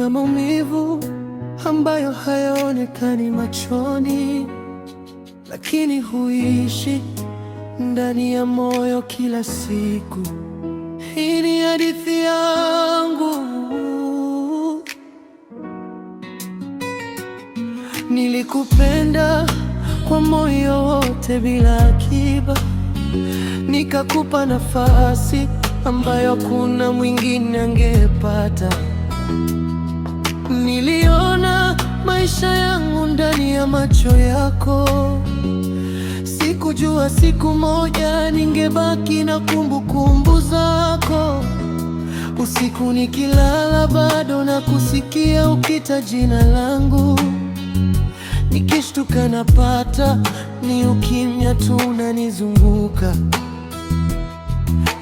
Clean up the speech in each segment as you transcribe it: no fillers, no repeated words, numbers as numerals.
Kuna maumivu ambayo hayaonekani machoni, lakini huishi ndani ya moyo kila siku. Hii ni hadithi yangu. Nilikupenda kwa moyo wote bila akiba, nikakupa nafasi ambayo kuna mwingine angepata. Niliona maisha yangu ndani ya macho yako, sikujua siku moja ningebaki na kumbukumbu zako. Usiku nikilala bado na kusikia ukita jina langu, nikishtuka napata ni ukimya tu unanizunguka.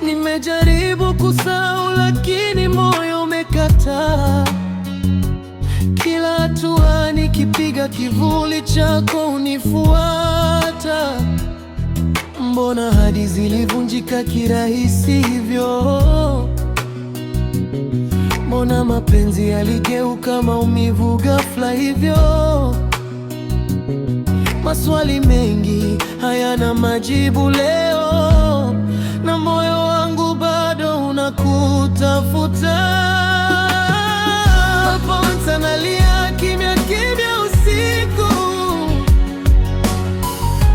Nimejaribu kusahau lakini moyo umekataa. Kila hatua nikipiga kivuli chako unifuata. Mbona hadi zilivunjika kirahisi hivyo? Mbona mapenzi yaligeuka maumivu ghafla hivyo? Maswali mengi hayana majibu leo, na moyo wangu bado unakutafuta. Alphonse analia kimya kimya usiku,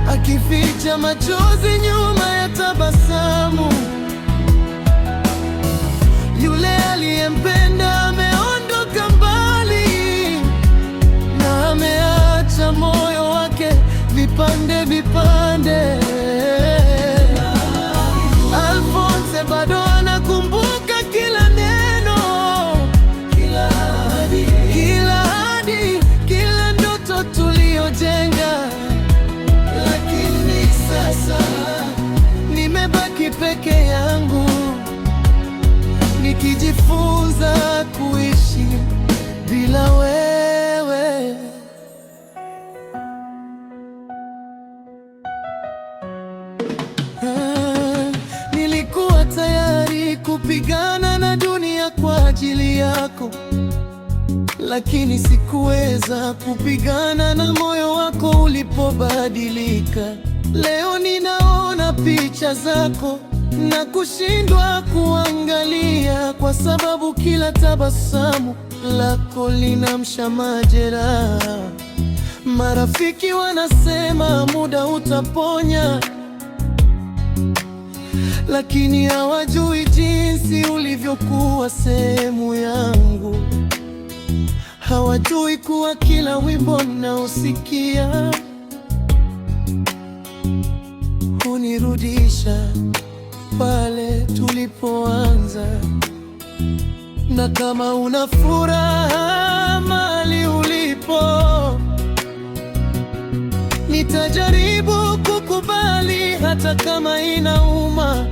akificha machozi nyuma ya tabasamu. Yule aliyempenda ameondoka mbali, na ameacha moyo wake vipande vipande. Alphonse bado anakumbuka kila neno, kila ahadi, kila ndoto tuliyojenga. Lakini sasa nimebaki peke yangu, nikijifunza kuishi bila wewe. Nilikuwa tayari kupigana na dunia kwa ajili yako, lakini sikuweza kupigana na moyo wako ulipobadilika. Leo ninaona picha zako na kushindwa kuangalia, kwa sababu kila tabasamu lako linamsha majeraha. Marafiki wanasema muda utaponya, lakini hawajui jinsi ulivyokuwa sehemu yangu. Hawajui kuwa kila wimbo naosikia hunirudisha pale tulipoanza. Na kama una furaha mahali ulipo, nitajaribu kukubali hata kama inauma,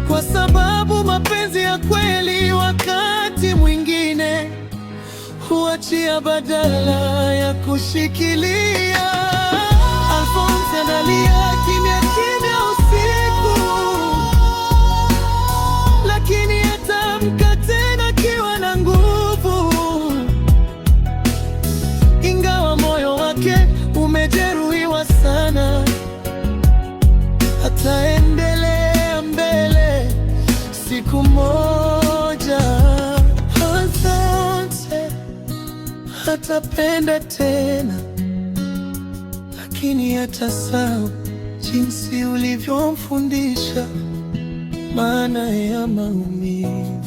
kwa sababu mapenzi ya kweli wakati mwingine huachia badala ya kushikilia. Alphonse analia kimya kimya usiku, lakini atamka tena akiwa na nguvu. Ingawa moyo wake umejeruhiwa sana, ataendelea mbele. Siku moja Alphonse atapenda tena, lakini atasahau jinsi ulivyomfundisha maana ya maumivu.